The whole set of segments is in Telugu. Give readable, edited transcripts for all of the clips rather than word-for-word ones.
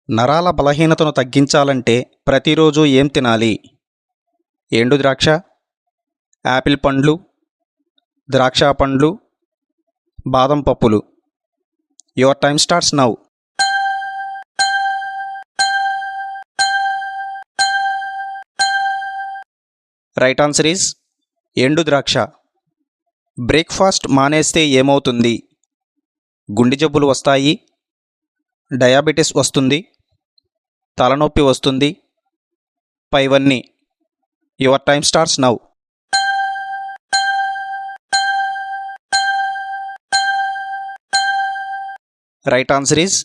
నరాల బలహీనతను తగ్గించాలంటే ప్రతిరోజు ఏం తినాలి? ఎండు ద్రాక్ష, యాపిల్ పండ్లు, ద్రాక్ష పండ్లు, బాదం పప్పులు. Your time starts now. Right answer is ఎండు ద్రాక్ష. బ్రేక్ఫాస్ట్ మానేస్తే ఏమవుతుంది? గుండె జబ్బులు వస్తాయి, డయాబెటీస్ వస్తుంది, తలనొప్పి వస్తుంది, పైవన్నీ. Your time starts now. Right answer is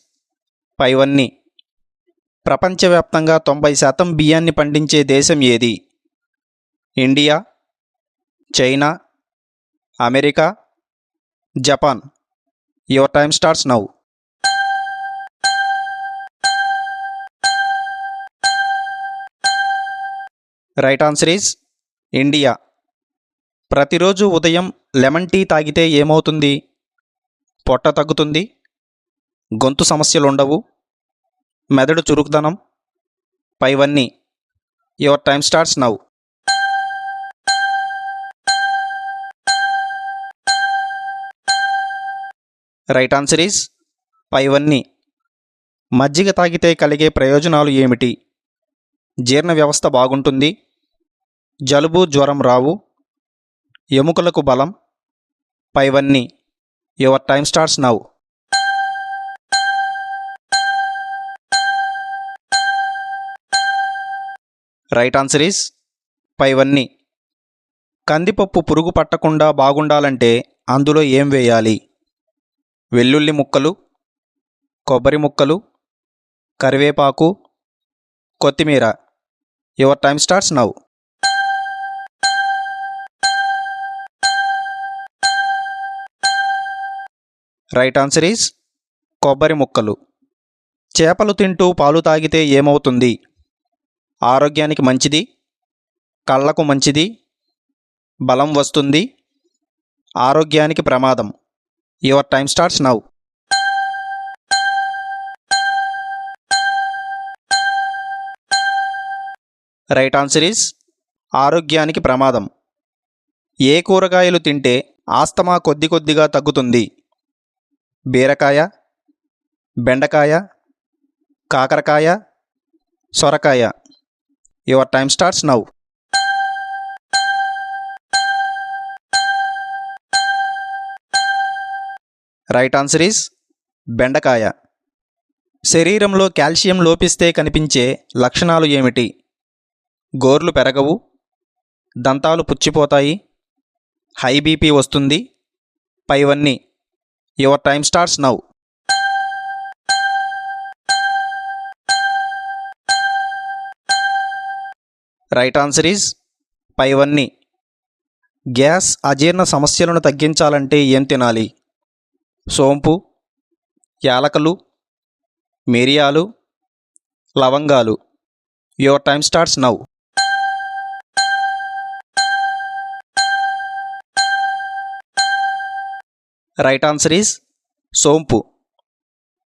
పైవన్నీ. ప్రపంచవ్యాప్తంగా 90% బియ్యాన్ని పండించే దేశం ఏది? India, China, America, Japan. Your time starts now. Right answer is India. ప్రతిరోజు ఉదయం లెమన్ టీ తాగితే ఏమవుతుంది? పొట్ట తగ్గుతుంది, గొంతు సమస్యలుండవు, మెదడు చురుకుదనం, పైవన్నీ. Your time starts now. Right answer is పైవన్నీ. మజ్జిగ తాగితే కలిగే ప్రయోజనాలు ఏమిటి? జీర్ణ వ్యవస్థ బాగుంటుంది, జలుబు జ్వరం రావు, ఎముకలకు బలం, పైవన్నీ. Your time starts now. Right answer is పైవన్నీ. కందిపప్పు పురుగు పట్టకుండా బాగుండాలంటే అందులో ఏం వేయాలి? వెల్లుల్లి ముక్కలు, కొబ్బరి ముక్కలు, కరివేపాకు, కొత్తిమీర. Your time starts now. Right answer is కొబ్బరి ముక్కలు. చేపలు తింటూ పాలు తాగితే ఏమవుతుంది? ఆరోగ్యానికి మంచిది, కళ్ళకు మంచిది, బలం వస్తుంది, ఆరోగ్యానికి ప్రమాదం. Your time starts now. Right answer is ఆరోగ్యానికి ప్రమాదం. ఏ కూరగాయలు తింటే ఆస్తమా కొద్ది కొద్దిగా తగ్గుతుంది? బీరకాయ, బెండకాయ, కాకరకాయ, సొరకాయ. Your time starts now. Right answer is బెండకాయ. శరీరంలో కాల్షియం లోపిస్తే కనిపించే లక్షణాలు ఏమిటి? గోర్లు పెరగవు, దంతాలు పుచ్చిపోతాయి, హై బీపీ వస్తుంది, పైవన్నీ. Your time starts now. Right answer is పైవన్నీ. గ్యాస్ అజీర్ణ సమస్యలను తగ్గించాలంటే ఏం తినాలి? సోంపు, యాలకులు, మిరియాలు, లవంగాలు. Your time starts now. Right answer is సోంపు.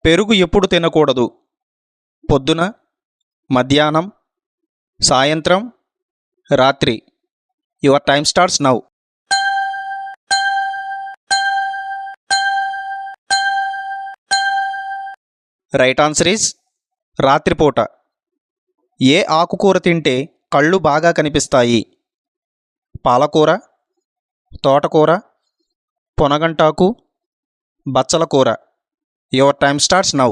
పెరుగు ఎప్పుడు తినకూడదు? పొద్దున, మధ్యాహ్నం, సాయంత్రం, రాత్రి. Your time starts now. Right answer is రాత్రిపూట. ఏ ఆకుకూర తింటే కళ్ళు బాగా కనిపిస్తాయి? పాలకూర, తోటకూర, పొనగంటాకు, బచ్చల కూర. Your time starts now.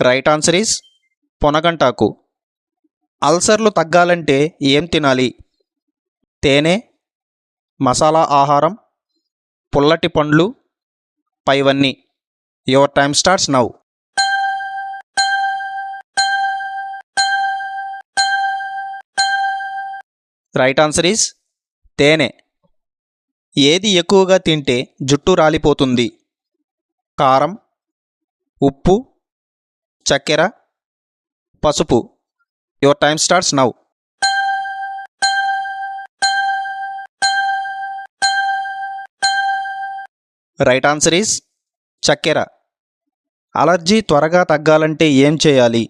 Right answer is పొనగంటాకు. అల్సర్లు తగ్గాలంటే ఏం తినాలి? తేనె, మసాలా ఆహారం, పుల్లటి పండ్లు, పైవన్నీ. Your time starts now. Right answer is తేనె. ఏది ఎక్కువగా తింటే జుట్టు రాలిపోతుంది? కారం, ఉప్పు, చక్కెర, పసుపు. Your time starts now. Right answer is చక్కెర. అలర్జీ త్వరగా తగ్గాలంటే ఏం చేయాలి?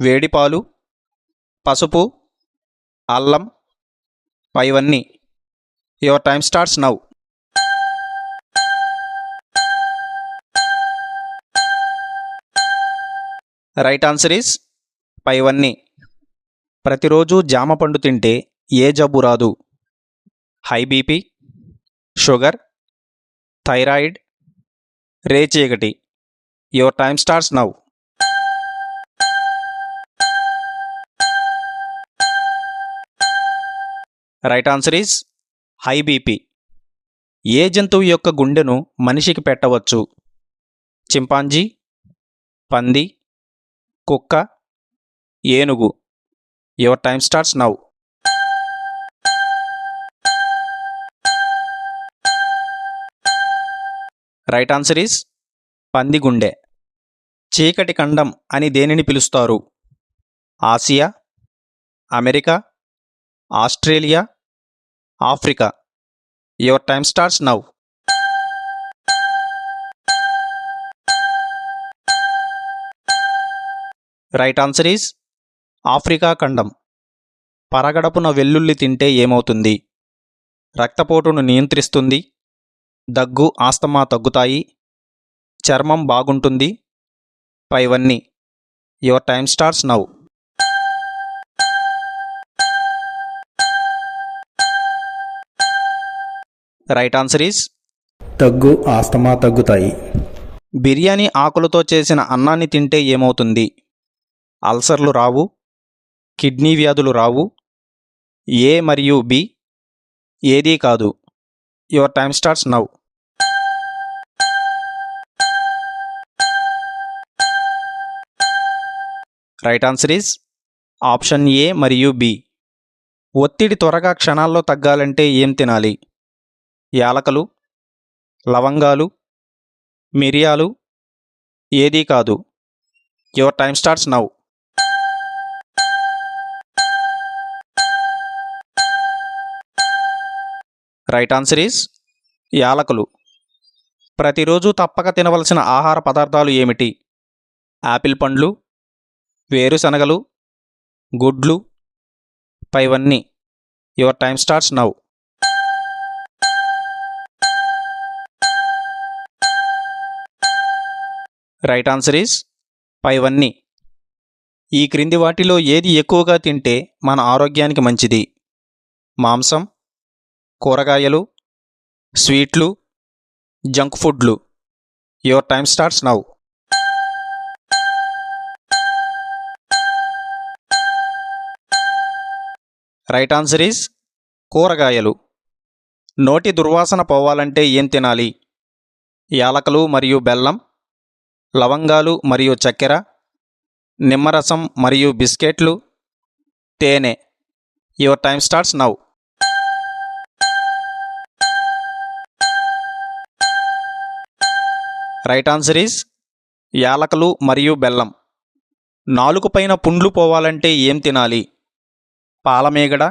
వేడి పాలు, పసుపు, అల్లం, పైవన్నీ. Your time starts now. Right answer is పైవన్నీ. ప్రతిరోజు జామ పండు తింటే ఏ జబ్బు రాదు? హై బీపీ, షుగర్, థైరాయిడ్, రేచీకటి. Your time starts now. Right answer is high BP. ఏ జంతువు యొక్క గుండెను మనిషికి పెట్టవచ్చు? చింపాంజీ, పంది, కుక్క, ఏనుగు. Your time starts now. Right answer is పంది గుండె. చీకటి ఖండం అని దేనిని పిలుస్తారు? Asia, America, Australia, Africa. Your time starts now. Right answer is Africa ఖండం. పరగడపున వెల్లుల్లి తింటే ఏమవుతుంది? రక్తపోటును నియంత్రిస్తుంది, దగ్గు ఆస్తమా తగ్గుతాయి, చర్మం బాగుంటుంది, పైవన్నీ. Your time starts now. Right answer is దగ్గు ఆస్తమా తగ్గుతాయి. బిర్యానీ ఆకులతో చేసిన అన్నాన్ని తింటే ఏమవుతుంది? అల్సర్లు రావు, కిడ్నీ వ్యాధులు రావు, ఏ మరియు బి ఏదీ కాదు. Your time starts now. Right answer is option A మరియు బి. ఒత్తిడి త్వరగా క్షణాల్లో తగ్గాలంటే ఏం తినాలి? యాలకలు, లవంగాలు, మిరియాలు, ఏదీ కాదు. Your time starts now. Right answer is యాలకులు. ప్రతిరోజు తప్పక తినవలసిన ఆహార పదార్థాలు ఏమిటి? యాపిల్ పండ్లు, వేరుశనగలు, గుడ్లు, పైవన్నీ. Your time starts now. Right answer is పైవన్నీ. ఈ క్రింది వాటిలో ఏది ఎక్కువగా తింటే మన ఆరోగ్యానికి మంచిది? మాంసం, కూరగాయలు, స్వీట్లు, జంక్ ఫుడ్లు. Your time starts now. Right answer is కూరగాయలు. నోటి దుర్వాసన పోవాలంటే ఏం తినాలి? యాలకులు మరియు బెల్లం, లవంగాలు మరియు చక్కెర, నిమ్మరసం మరియు బిస్కెట్లు, తేనె. Your time starts now. Right answer is యాలకులు మరియు బెల్లం. నాలుగు పైన పుండ్లు పోవాలంటే ఏం తినాలి? పాలమేగడ,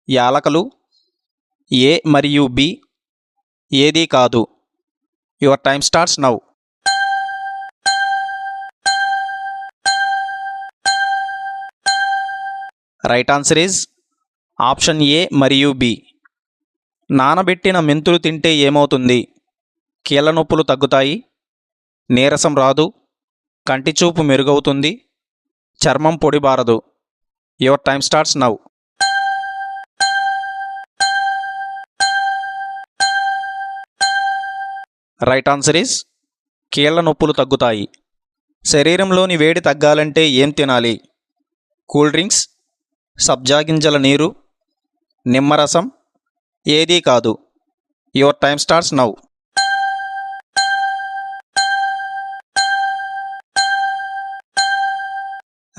యాలకులు, ఏ మరియు బి ఏదీ కాదు. Your time starts now. Right answer is option A మరియు బి. నానబెట్టిన మెంతులు తింటే ఏమవుతుంది? కీళ్ళ నొప్పులు తగ్గుతాయి, నీరసం రాదు, కంటిచూపు మెరుగవుతుంది, చర్మం పొడిబారదు. Your time starts now. Right answer is కీళ్ళ నొప్పులు తగ్గుతాయి. శరీరంలోని వేడి తగ్గాలంటే ఏం తినాలి? కూల్ డ్రింక్స్, సబ్జా గింజల నీరు, నిమ్మరసం, ఏదీ కాదు. Your time starts now.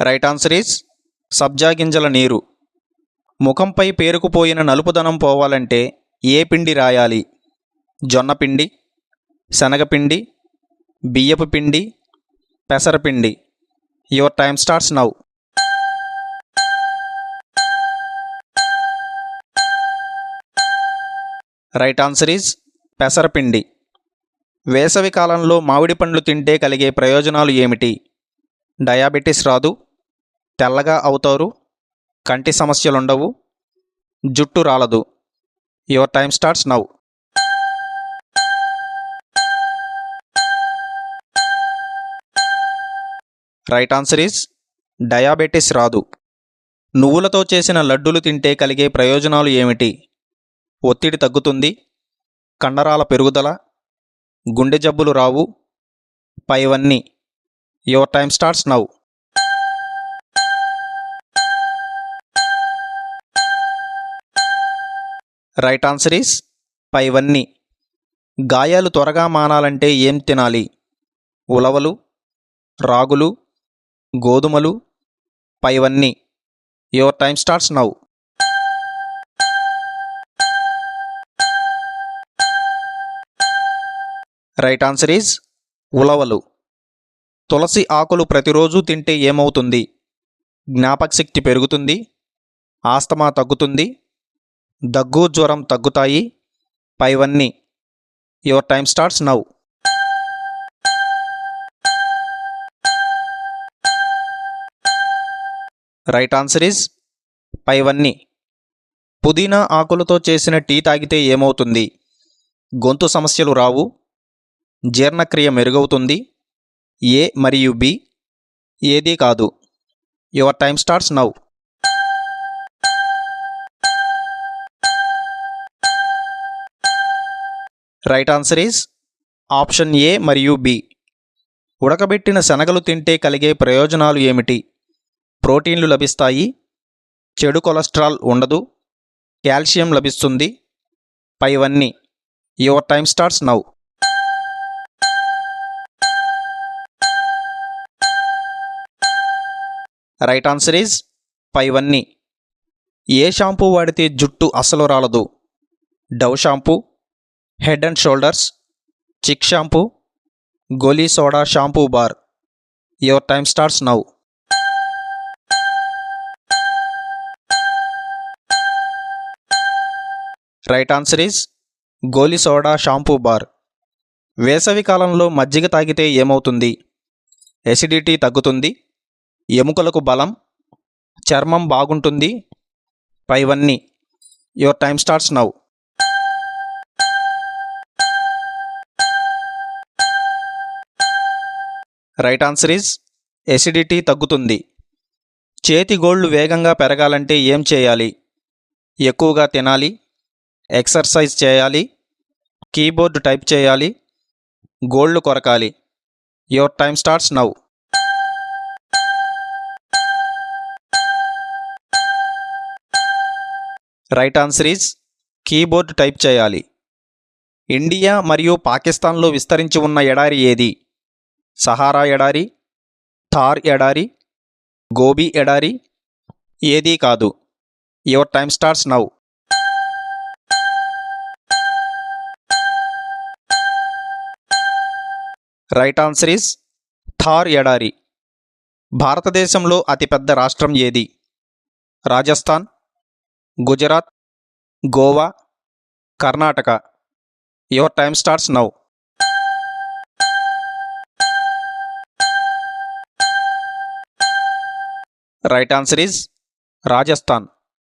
Right answer is సబ్జా గింజల నీరు. ముఖంపై పేరుకుపోయిన నలుపుదనం పోవాలంటే ఏ పిండి రాయాలి? జొన్నపిండి, శనగపిండి, బియ్యపు పిండి, పెసరపిండి. Your time starts now. Right answer is పెసరపిండి. వేసవి కాలంలో మామిడి పండ్లు తింటే కలిగే ప్రయోజనాలు ఏమిటి? డయాబెటిస్ రాదు, తెల్లగా అవుతారు, కంటి సమస్యలుండవు, జుట్టు రాలదు. Your time starts now. Right answer is diabetes రాదు. నువ్వులతో చేసిన లడ్డూలు తింటే కలిగే ప్రయోజనాలు ఏమిటి? ఒత్తిడి తగ్గుతుంది, కండరాల పెరుగుదల, గుండె జబ్బులు రావు, పైవన్నీ. Your time starts now. Right answer is పైవన్నీ. గాయాలు త్వరగా మానాలంటే ఏం తినాలి? ఉలవలు, రాగులు, గోధుమలు, పైవన్నీ. Your time starts now. Right answer is ఉలవలు. తులసి ఆకులు ప్రతిరోజు తింటే ఏమవుతుంది? జ్ఞాపకశక్తి పెరుగుతుంది, ఆస్తమా తగ్గుతుంది, దగ్గు జ్వరం తగ్గుతాయి, పైవన్నీ. Your time starts now. Right answer is పైవన్నీ. పుదీనా ఆకులతో చేసిన టీ తాగితే ఏమవుతుంది? గొంతు సమస్యలు రావు, జీర్ణక్రియ మెరుగవుతుంది, ఏ మరియు బి. ఏదీ కాదు. Your time starts now. Right answer is option A మరియు బి. ఉడకబెట్టిన శనగలు తింటే కలిగే ప్రయోజనాలు ఏమిటి? ప్రోటీన్లు లభిస్తాయి, చెడు కొలెస్ట్రాల్ ఉండదు, కాల్షియం లభిస్తుంది, పైవన్నీ. Your time starts now. Right answer is పైవన్నీ. ఏ షాంపూ వాడితే జుట్టు అస్సలు రాలదు? Dove shampoo, head and shoulders, Chik shampoo, Goli soda shampoo bar. Your time starts now. Right answer is Goli soda shampoo bar. వేసవి కాలంలో మజ్జిగ తాగితే ఏమవుతుంది? ఎసిడిటీ తగ్గుతుంది, ఎముకలకు బలం, చర్మం బాగుంటుంది, పైవన్నీ. Your time starts now. Right answer is acidity తగ్గుతుంది. చేతి గోళ్ళు వేగంగా పెరగాలంటే ఏం చేయాలి? ఎక్కువగా తినాలి, ఎక్సర్సైజ్ చేయాలి, కీబోర్డ్ టైప్ చేయాలి, గోళ్ళు కొరకాలి. Your time starts now. Right answer is keyboard type చేయాలి. ఇండియా మరియు పాకిస్తాన్లో విస్తరించి ఉన్న ఎడారి ఏది? సహారా ఎడారి, థార్ ఎడారి, గోబీ ఎడారి, ఏదీ కాదు. Your time starts now. Right answer is Thar ఎడారి. భారతదేశంలో అతిపెద్ద రాష్ట్రం ఏది? Rajasthan, Gujarat, Goa, Karnataka. Your time starts now. Right answer is Rajasthan.